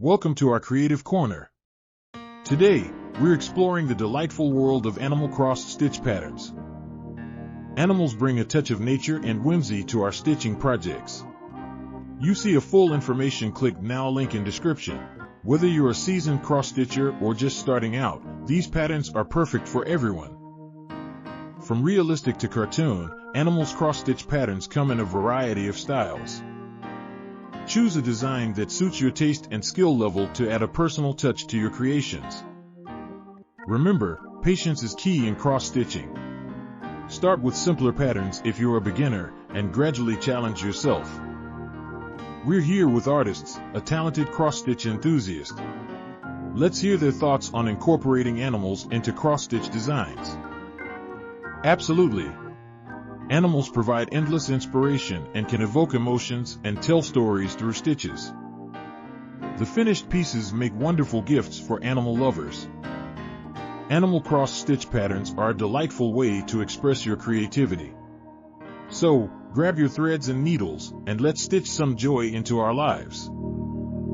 Welcome to our Creative Corner. Today, we're exploring the delightful world of animal cross-stitch patterns. Animals bring a touch of nature and whimsy to our stitching projects. You see a full information click now link in description. Whether you're a seasoned cross-stitcher or just starting out, these patterns are perfect for everyone. From realistic to cartoon, animals cross-stitch patterns come in a variety of styles. Choose a design that suits your taste and skill level to add a personal touch to your creations. Remember, patience is key in cross-stitching. Start with simpler patterns if you're a beginner, and gradually challenge yourself. We're here with artists, a talented cross-stitch enthusiast. Let's hear their thoughts on incorporating animals into cross-stitch designs. Absolutely. Animals provide endless inspiration and can evoke emotions and tell stories through stitches. The finished pieces make wonderful gifts for animal lovers. Animal cross-stitch patterns are a delightful way to express your creativity. So, grab your threads and needles, and let's stitch some joy into our lives.